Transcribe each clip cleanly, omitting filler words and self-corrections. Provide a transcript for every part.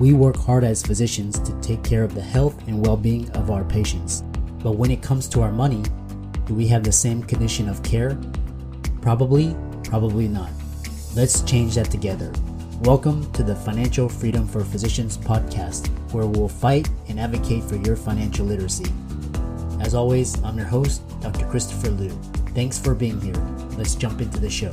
We work hard as physicians to take care of the health and well-being of our patients. But when it comes to our money, do we have the same condition of care? Probably not. Let's change that together. Welcome to the Financial Freedom for Physicians podcast, where we'll fight and advocate for your financial literacy. As always, I'm your host, Dr. Christopher Liu. Thanks for being here. Let's jump into the show.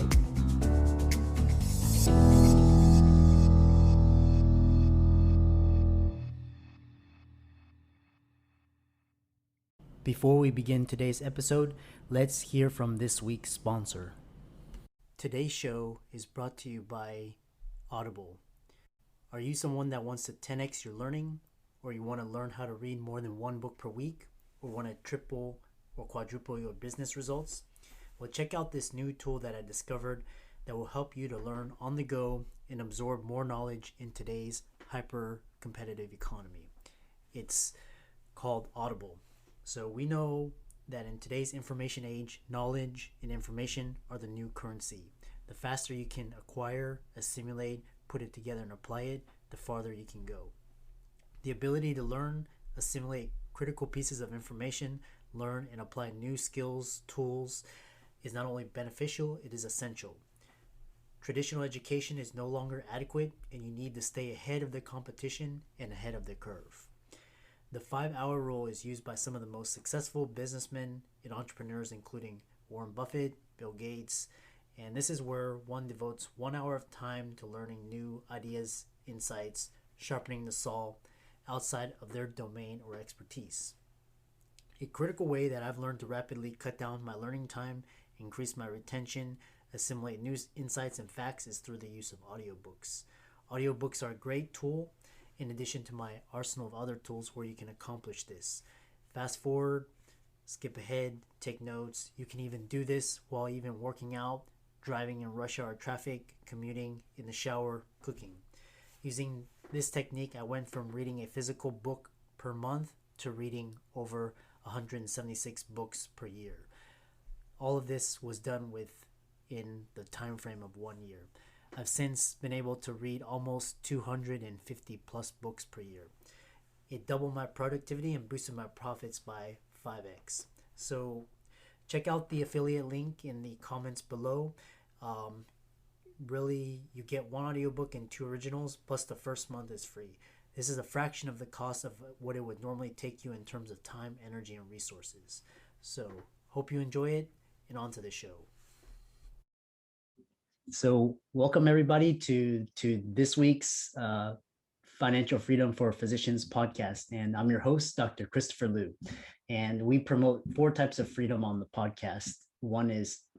Before we begin today's episode, let's hear from this week's sponsor. Today's show is brought to you by Audible. Are you someone that wants to 10x your learning, or you want to learn how to read more than one book per week, or want to triple or quadruple your business results? Well, check out this new tool that I discovered that will help you to learn on the go and absorb more knowledge in today's hyper-competitive economy. It's called Audible. So we know that in today's information age, knowledge and information are the new currency. The faster you can acquire, assimilate, put it together and apply it, the farther you can go. The ability to learn, assimilate critical pieces of information, learn and apply new skills, tools is not only beneficial, it is essential. Traditional education is no longer adequate, and you need to stay ahead of the competition and ahead of the curve. The 5-hour rule is used by some of the most successful businessmen and entrepreneurs, including Warren Buffett, Bill Gates, and this is where one devotes 1 hour of time to learning new ideas, insights, sharpening the saw outside of their domain or expertise. A critical way that I've learned to rapidly cut down my learning time, increase my retention, assimilate new insights and facts is through the use of audiobooks. Audiobooks are a great tool in addition to my arsenal of other tools where you can accomplish this. Fast forward, skip ahead, take notes. You can even do this while even working out, driving in rush hour traffic, commuting, in the shower, cooking. Using this technique, I went from reading a physical book per month to reading over 176 books per year. All of this was done within the time frame of 1 year. I've since been able to read almost 250 plus books per year. It doubled my productivity and boosted my profits by 5x. So check out the affiliate link in the comments below. Really, you get one audiobook and 2 originals, plus the first month is free. This is a fraction of the cost of what it would normally take you in terms of time, energy, and resources. So hope you enjoy it, and on to the show. So welcome everybody to this week's Financial Freedom for Physicians podcast. And I'm your host, Dr. Christopher Liu. And we promote 4 types of freedom on the podcast.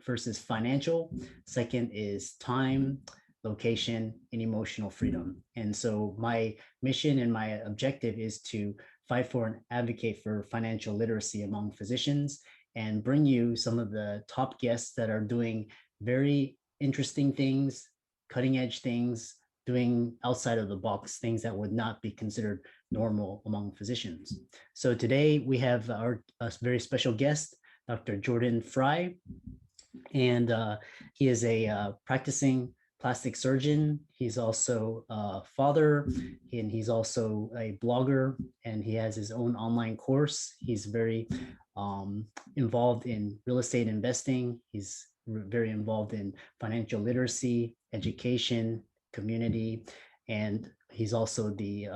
First is financial, second is time, location, and emotional freedom. And so my mission and my objective is to fight for and advocate for financial literacy among physicians and bring you some of the top guests that are doing very interesting things, cutting edge things, doing outside of the box things that would not be considered normal among physicians. So today we have a very special guest, Dr. Jordan Frey, and he is a practicing plastic surgeon. He's also a father, and he's also a blogger, and he has his own online course. He's very involved in real estate investing. He's very involved in financial literacy, education, community, and he's also the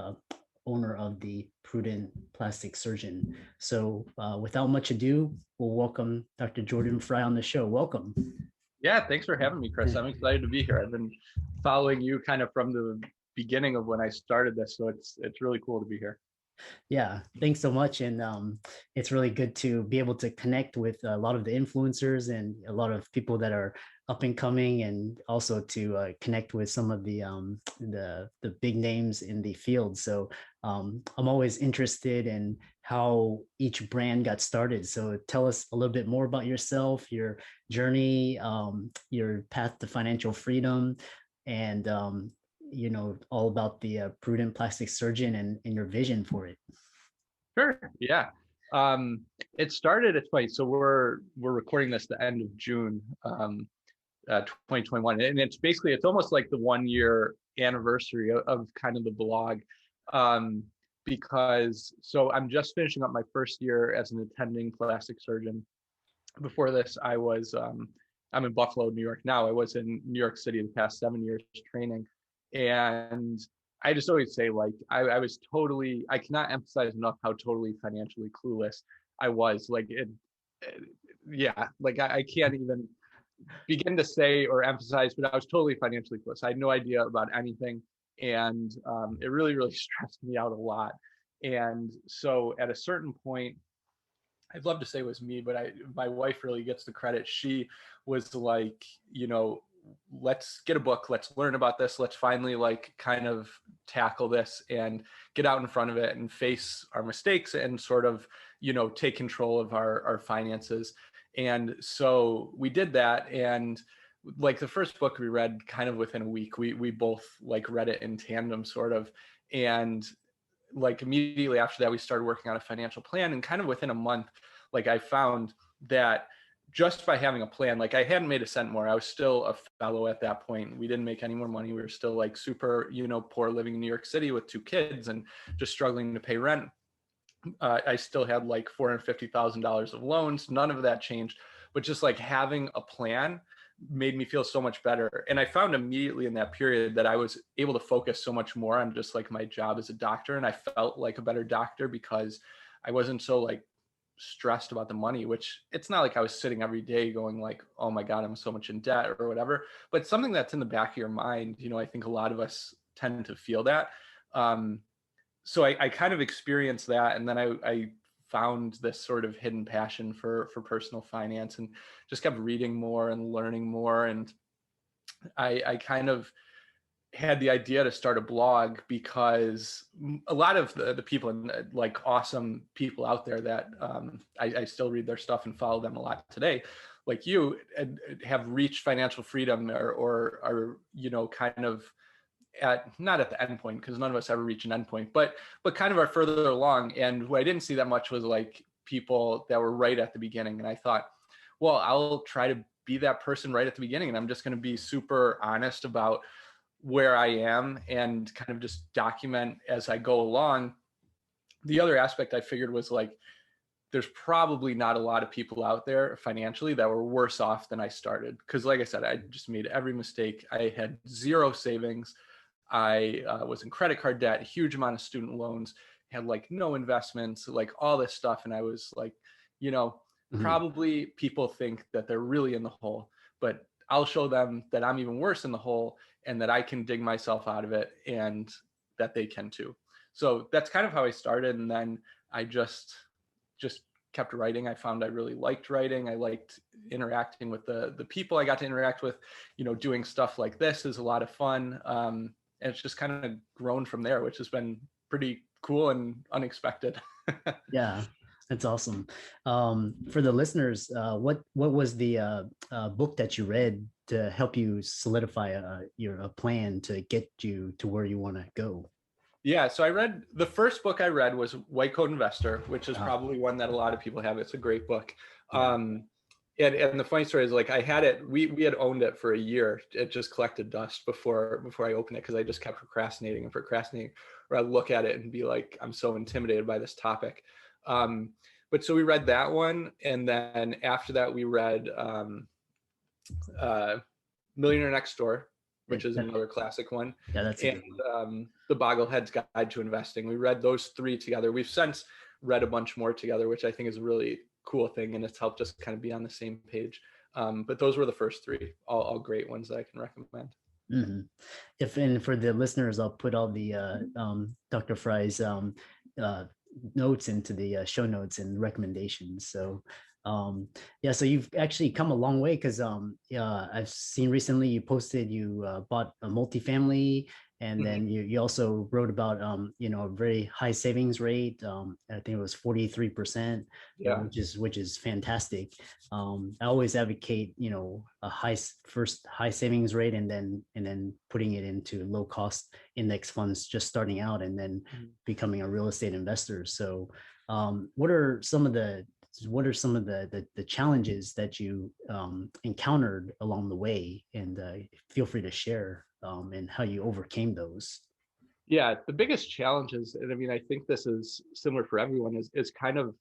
owner of the Prudent Plastic Surgeon. So without much ado, we'll welcome Dr. Jordan Frey on the show. Welcome. Yeah, thanks for having me, Chris. I'm excited to be here. I've been following you kind of from the beginning of when I started this, so it's really cool to be here. Yeah, thanks so much. And it's really good to be able to connect with a lot of the influencers and a lot of people that are up and coming, and also to connect with some of the big names in the field. So I'm always interested in how each brand got started. So tell us a little bit more about yourself, your journey, your path to financial freedom, and all about the Prudent Plastic Surgeon and your vision for it. Sure. Yeah. It's funny. So we're recording this the end of June, 2021, and it's almost like the 1 year anniversary of kind of the blog. um, because so I'm just finishing up my first year as an attending plastic surgeon. Before this, I'm in Buffalo, New York now. I was in New York City the past 7 years training. And I just always say, like, I was totally, I cannot emphasize enough how totally financially clueless I was. Like, yeah, like I can't even begin to say or emphasize, but I was totally financially clueless. I had no idea about anything. And it really, really stressed me out a lot. And so at a certain point, I'd love to say it was me, but my wife really gets the credit. She was like, let's get a book, let's learn about this, let's finally like kind of tackle this and get out in front of it and face our mistakes and sort of, take control of our finances. And so we did that. And like the first book we read kind of within a week, we both like read it in tandem sort of. And like immediately after that, we started working on a financial plan, and kind of within a month, like I found that just by having a plan, like I hadn't made a cent more. I was still a fellow at that point. We didn't make any more money. We were still like super, poor, living in New York City with 2 kids and just struggling to pay rent. I still had like $450,000 of loans. None of that changed, but just like having a plan made me feel so much better. And I found immediately in that period that I was able to focus so much more on just like my job as a doctor. And I felt like a better doctor because I wasn't so like stressed about the money, which it's not like I was sitting every day going like, oh my God, I'm so much in debt or whatever, but something that's in the back of your mind. I think a lot of us tend to feel that. So I kind of experienced that. And then I found this sort of hidden passion for personal finance and just kept reading more and learning more. And I kind of had the idea to start a blog because a lot of the people and like awesome people out there that I still read their stuff and follow them a lot today, like you, have reached financial freedom or are, kind of not at the end point, because none of us ever reach an end point, but kind of are further along. And what I didn't see that much was like people that were right at the beginning. And I thought, well, I'll try to be that person right at the beginning. And I'm just going to be super honest about where I am and kind of just document as I go along. The other aspect I figured was like, there's probably not a lot of people out there financially that were worse off than I started. Because like I said, I just made every mistake. I had zero savings. I was in credit card debt, huge amount of student loans, had like no investments, like all this stuff. And I was like, probably people think that they're really in the hole, but I'll show them that I'm even worse in the hole and that I can dig myself out of it and that they can too. So that's kind of how I started. And then I just kept writing. I found I really liked writing. I liked interacting with the people I got to interact with. Doing stuff like this is a lot of fun. And it's just kind of grown from there, which has been pretty cool and unexpected. Yeah, that's awesome. For the listeners, what was the book that you read to help you solidify your plan to get you to where you want to go? Yeah, so the first book I read was White Coat Investor, which is probably one that a lot of people have. It's a great book. Yeah. And the funny story is, like, I had it, we had owned it for a year. It just collected dust before I opened it, because I just kept procrastinating, or I'd look at it and be like, I'm so intimidated by this topic. But so we read that one, and then after that we read Millionaire Next Door, which is another classic one. Yeah, that's a good one. The Bogglehead's Guide to Investing. We read those 3 together. We've since read a bunch more together, which I think is a really cool thing, and it's helped us kind of be on the same page. But those were the first 3, all great ones that I can recommend. Mm-hmm. And for the listeners, I'll put all the Dr. Frey's notes into the show notes and recommendations. So yeah, so you've actually come a long way, because I've seen recently you posted you bought a multifamily, and then you also wrote about a very high savings rate. I think it was 43%, yeah, which is fantastic. I always advocate a high savings rate, and then putting it into low cost index funds just starting out, and then becoming a real estate investor. So what are some of the challenges that you encountered along the way, and feel free to share and how you overcame those? Yeah, the biggest challenge is, and I mean, I think this is similar for everyone, is kind of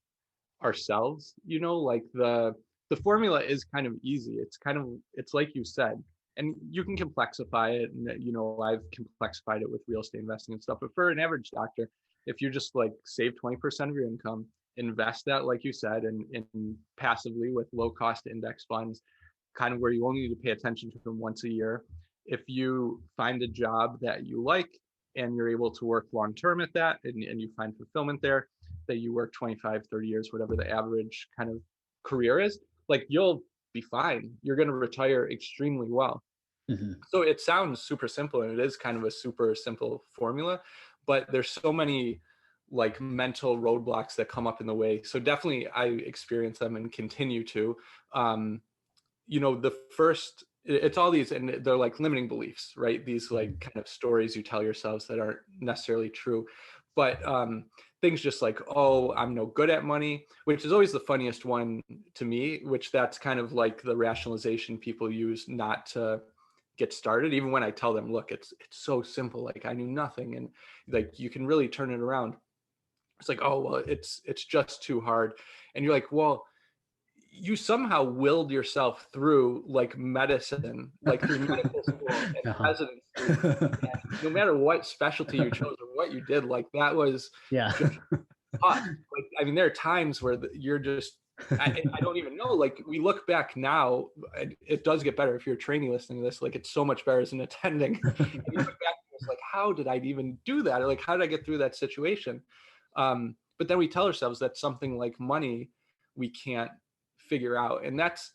ourselves, like the formula is kind of easy. It's like you said, and you can complexify it, and I've complexified it with real estate investing and stuff. But for an average doctor, if you just like save 20% of your income, invest that, like you said, in passively with low cost index funds, kind of where you only need to pay attention to them once a year. If you find a job that you like and you're able to work long term at that, and you find fulfillment there, that you work 25, 30 years, whatever the average kind of career is, like you'll be fine. You're going to retire extremely well. Mm-hmm. So it sounds super simple, and it is kind of a super simple formula, but there's so many like mental roadblocks that come up in the way. So definitely I experience them and continue to. The first, it's all these, and they're like limiting beliefs, right? These like kind of stories you tell yourselves that aren't necessarily true. But things just like, oh, I'm no good at money, which is always the funniest one to me, which that's kind of like the rationalization people use not to get started. Even when I tell them, look, it's so simple, like I knew nothing, and like you can really turn it around. It's like, oh, well, it's just too hard. And you're like, well, you somehow willed yourself through like medicine, like through medical school and residency. And no matter what specialty you chose or what you did, like that was Yeah. just tough. Like, I mean, there are times where you're just, I don't even know. Like we look back now, it does get better if you're a trainee listening to this. Like it's so much better as an attending. And you look back and it's like, how did I even do that? Or like, how did I get through that situation? But then we tell ourselves that something like money, we can't figure out. And that's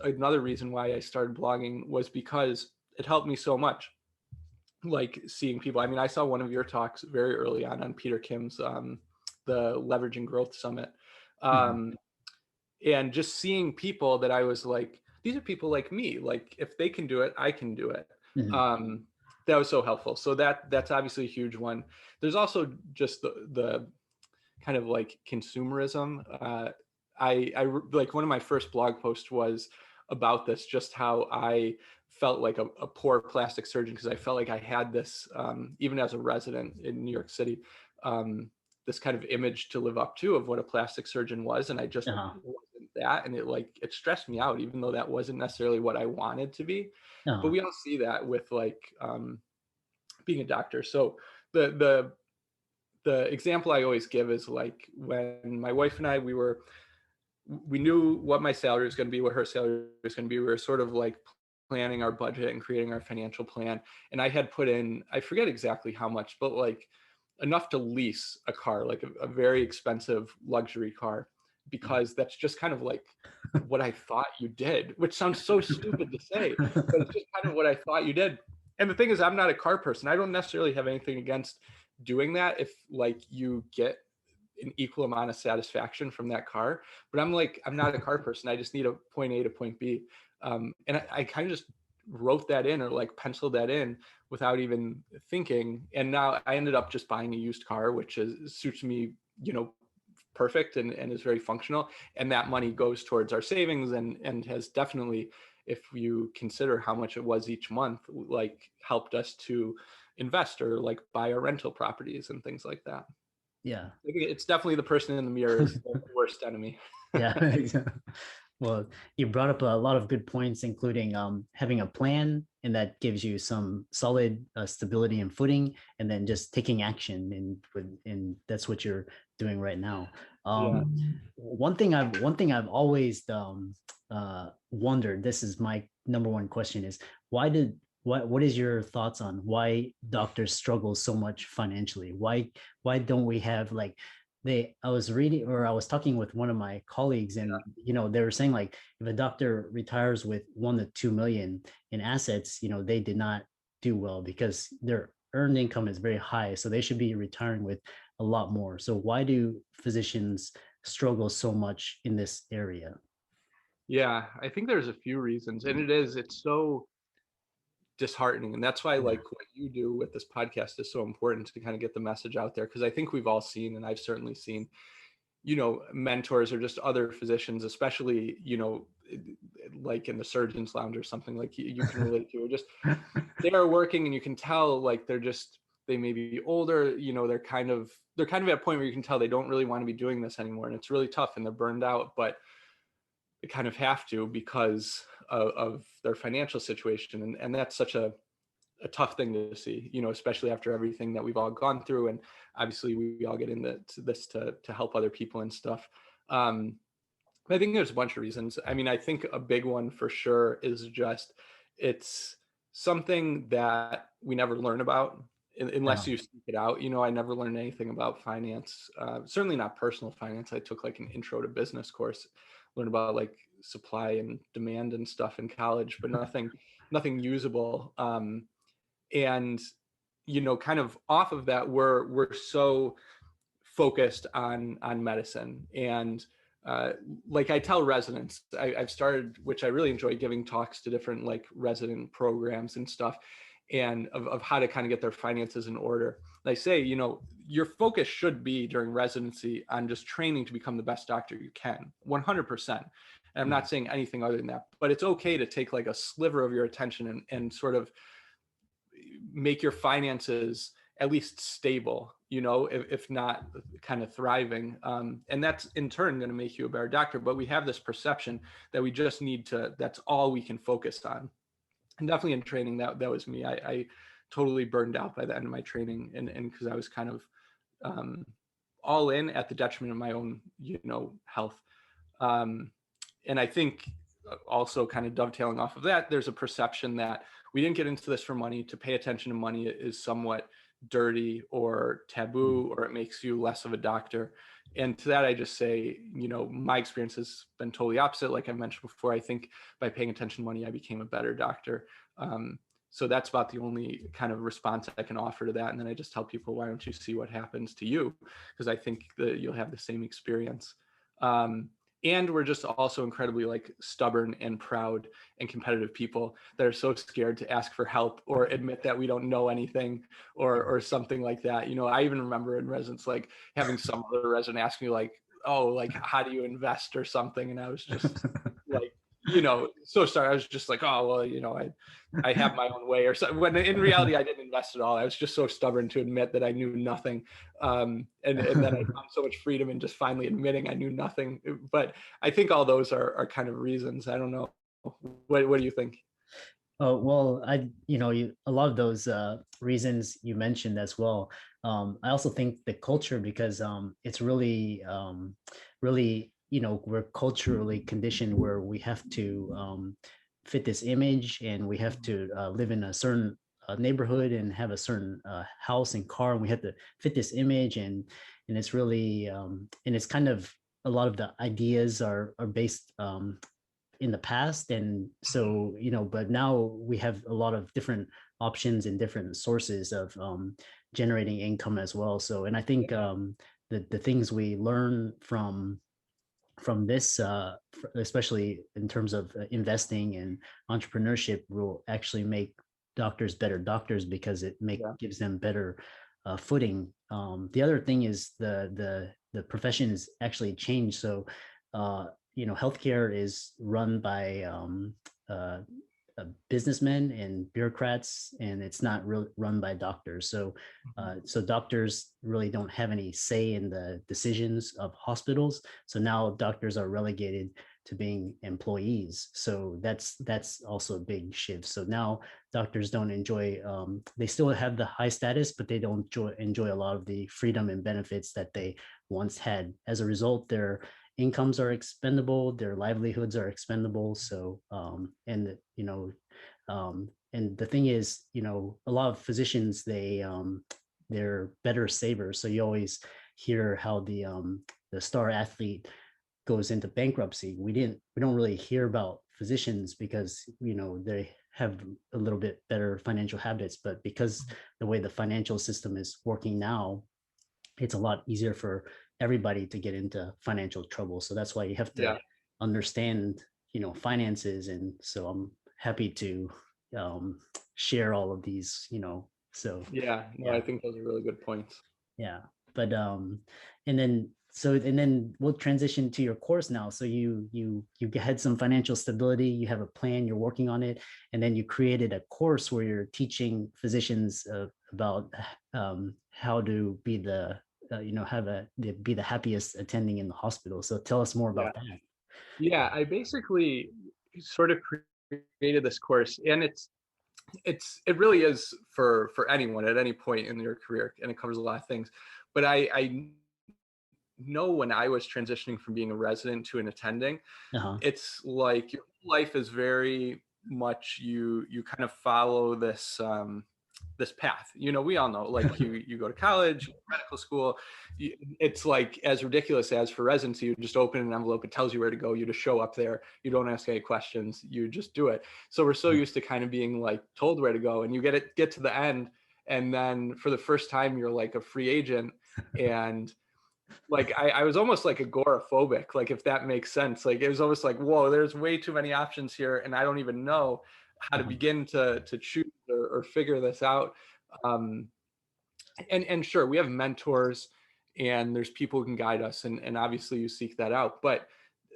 another reason why I started blogging, was because it helped me so much. Like seeing people, I mean, I saw one of your talks very early on Peter Kim's the Leveraging Growth Summit. And just seeing people that I was like, these are people like me, like if they can do it, I can do it. That was so helpful. So that's obviously a huge one. There's also just the kind of like consumerism. I like one of my first blog posts was about this, just how I felt like a poor plastic surgeon, because I felt like I had this, even as a resident in New York City, this kind of image to live up to of what a plastic surgeon was. And I just wasn't that. And it stressed me out, even though that wasn't necessarily what I wanted to be. But we all see that with like being a doctor. So the example I always give is like when my wife and I, we knew what my salary was going to be, what her salary was going to be. We were sort of like planning our budget and creating our financial plan. And I had put in, I forget exactly how much, but like enough to lease a car, like a very expensive luxury car, because that's just kind of like what I thought you did, which sounds so stupid to say, but it's just kind of what I thought you did. And the thing is, I'm not a car person. I don't necessarily have anything against doing that if like you get an equal amount of satisfaction from that car. But I'm not a car person. I just need a point A to point B. And I kind of just wrote that in, or like penciled that in without even thinking. And now I ended up just buying a used car, which suits me, perfect, and is very functional. And that money goes towards our savings, and has definitely, if you consider how much it was each month, like helped us to invest or like buy our rental properties and things like that. Yeah. It's definitely the person in the mirror is the worst enemy. Yeah. Well, you brought up a lot of good points, including having a plan, and that gives you some solid stability and footing, and then just taking action, and that's what you're doing right now. One thing I've always wondered. This is my number one question: is what is your thoughts on why doctors struggle so much financially? Why don't we have like I was reading, or I was talking with one of my colleagues, and they were saying like if a doctor retires with 1 to 2 million in assets, they did not do well because their earned income is very high, so they should be retiring with a lot more. So why do physicians struggle so much in this area? Yeah, I think there's a few reasons, and it's so disheartening. And that's why like what you do with this podcast is so important, to kind of get the message out there, because I think we've all seen, and I've certainly seen, mentors or just other physicians, especially, like in the surgeon's lounge or something, like you can relate to, or just they are working and you can tell like they're just they may be older, they're kind of at a point where you can tell they don't really want to be doing this anymore, and it's really tough, and they're burned out, but they kind of have to because of their financial situation. And that's such a tough thing to see, especially after everything that we've all gone through. And obviously we all get into this to help other people and stuff. I think there's a bunch of reasons. I mean, I think a big one for sure is just it's something that we never learn about unless you seek it out. I never learned anything about finance, certainly not personal finance. I took like an intro to business course, learned about like supply and demand and stuff in college, but nothing usable. And kind of off of that, we're so focused on medicine. And like I tell residents, I've started, which I really enjoy, giving talks to different like resident programs and stuff, and of how to kind of get their finances in order. And I say, your focus should be during residency on just training to become the best doctor you can, 100%. And I'm not saying anything other than that, but it's okay to take like a sliver of your attention and sort of make your finances at least stable, if not kind of thriving. And that's in turn going to make you a better doctor. But we have this perception that we just need that's all we can focus on. And definitely in training, that was me. I totally burned out by the end of my training. And because I was kind of all in at the detriment of my own, health. And I think also kind of dovetailing off of that, there's a perception that we didn't get into this for money. To pay attention to money is somewhat dirty or taboo, or it makes you less of a doctor. And to that, I just say, my experience has been totally opposite. Like I mentioned before, I think by paying attention to money, I became a better doctor. So that's about the only kind of response I can offer to that. And then I just tell people, why don't you see what happens to you? Because I think that you'll have the same experience. And we're just also incredibly like stubborn and proud and competitive people that are so scared to ask for help or admit that we don't know anything or something like that. I even remember in residence, like having some other resident ask me like, oh, like, how do you invest or something? And I was just like, so sorry. I was just like, oh, well, I have my own way or something. When in reality, I didn't invest at all. I was just so stubborn to admit that I knew nothing. And then I found so much freedom in just finally admitting I knew nothing. But I think all those are kind of reasons. I don't know. What do you think? Oh, well, a lot of those reasons you mentioned as well. I also think the culture, because it's really, really, we're culturally conditioned where we have to fit this image, and we have to live in a certain neighborhood and have a certain house and car, and we have to fit this image, and it's really, and it's kind of, a lot of the ideas are based in the past. And so, but now we have a lot of different options and different sources of generating income as well. So, and I think the things we learn from this, especially in terms of investing and entrepreneurship, will actually make doctors better doctors, because it gives them better footing. The other thing is the profession has actually changed. So healthcare is run by businessmen and bureaucrats, and it's not really run by doctors. So so doctors really don't have any say in the decisions of hospitals. So now doctors are relegated to being employees. So that's also a big shift. So now doctors don't enjoy, they still have the high status, but they don't enjoy a lot of the freedom and benefits that they once had. As a result, their incomes are expendable, their livelihoods are expendable. So and and the thing is, a lot of physicians, they're better savers. So you always hear how the star athlete goes into bankruptcy. We don't really hear about physicians because they have a little bit better financial habits, but because the way the financial system is working now, it's a lot easier for everybody to get into financial trouble. So that's why you have to understand finances. And so I'm happy to share all of these. So I think those are really good points. But and then we'll transition to your course now. So you had some financial stability, you have a plan, you're working on it, and then you created a course where you're teaching physicians about how to be the be the happiest attending in the hospital. So tell us more Yeah. about that. Yeah, I basically sort of created this course, and it really is for anyone at any point in your career, and it covers a lot of things. But I know when I was transitioning from being a resident to an attending, Uh-huh. it's like your life is very much you kind of follow this path. We all know, like you go to college, medical school. It's like as ridiculous as for residency, you just open an envelope, it tells you where to go, you just show up there, you don't ask any questions, you just do it. So we're so used to kind of being like told where to go, and you get to the end, and then for the first time you're like a free agent. And like I was almost like agoraphobic, like, if that makes sense. Like it was almost like, whoa, there's way too many options here, and I don't even know how to Uh-huh. begin to choose or figure this out. um and sure, we have mentors, and there's people who can guide us, and obviously you seek that out, but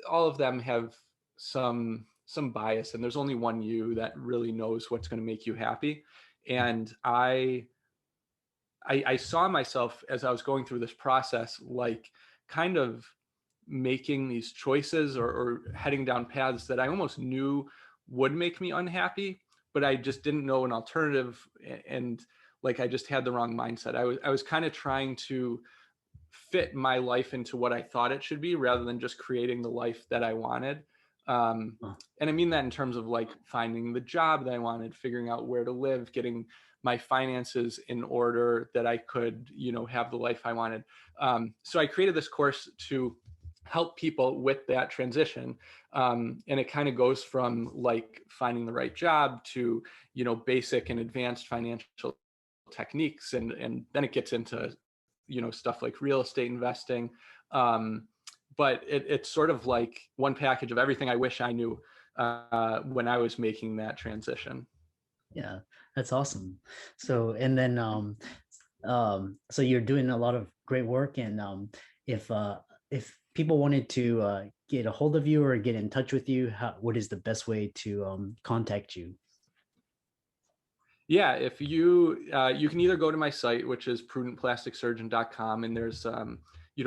all of them have some bias, and there's only one you that really knows what's going to make you happy. And I saw myself as I was going through this process, like kind of making these choices or heading down paths that I almost knew would make me unhappy, but I just didn't know an alternative. And like, I just had the wrong mindset. I was kind of trying to fit my life into what I thought it should be, rather than just creating the life that I wanted. Uh, And I mean that in terms of like finding the job that I wanted, figuring out where to live, getting my finances in order that I could, have the life I wanted. So I created this course to help people with that transition. And it kind of goes from like finding the right job to, basic and advanced financial techniques. And then it gets into, stuff like real estate investing. But it's sort of like one package of everything I wish I knew when I was making that transition. yeah, that's awesome. So and then so you're doing a lot of great work, and if people wanted to get a hold of you or get in touch with you, what is the best way to contact you? Yeah, if you can either go to my site, which is prudentplasticsurgeon.com, and there's a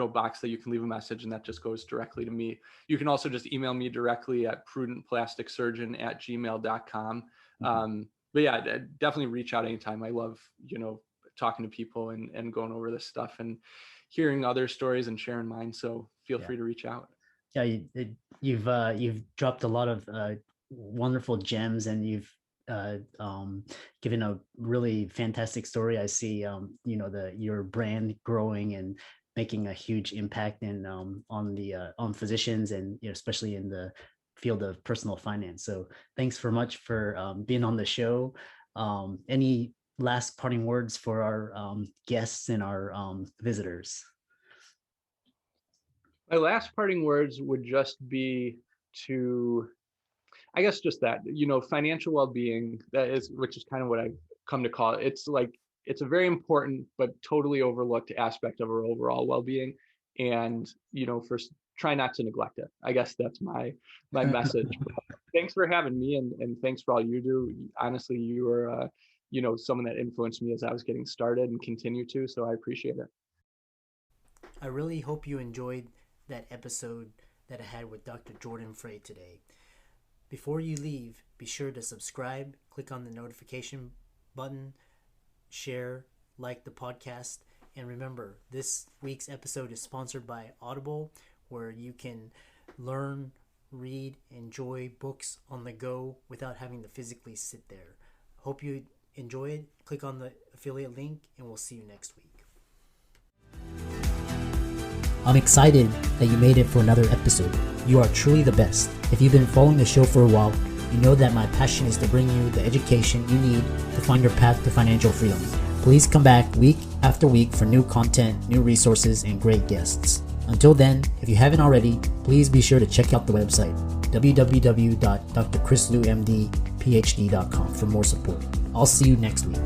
box that you can leave a message, and that just goes directly to me. You can also just email me directly at prudentplasticsurgeon@gmail.com. But yeah, definitely reach out anytime. I love, talking to people and going over this stuff and hearing other stories and sharing mine. So feel Yeah. free to reach out. Yeah, you've dropped a lot of wonderful gems, and you've given a really fantastic story. I see your brand growing and making a huge impact in on physicians, and especially in the field of personal finance. So thanks for much for being on the show. Any last parting words for our guests and our visitors? My last parting words would just be to, I guess, just that, financial well-being, which is kind of what I've come to call it. It's like, it's a very important but totally overlooked aspect of our overall well-being. And, try not to neglect it. I guess that's my message. Thanks for having me, and thanks for all you do. Honestly, you were, someone that influenced me as I was getting started and continue to, so I appreciate it. I really hope you enjoyed that episode that I had with Dr. Jordan Frey today. Before you leave, be sure to subscribe, click on the notification button, share, like the podcast, and remember, this week's episode is sponsored by Audible, where you can learn, read, enjoy books on the go without having to physically sit there. Hope you enjoy it. Click on the affiliate link, and we'll see you next week. I'm excited that you made it for another episode. You are truly the best. If you've been following the show for a while, you know that my passion is to bring you the education you need to find your path to financial freedom. Please come back week after week for new content, new resources, and great guests. Until then, if you haven't already, please be sure to check out the website, www.drchrislewmdphd.com, for more support. I'll see you next week.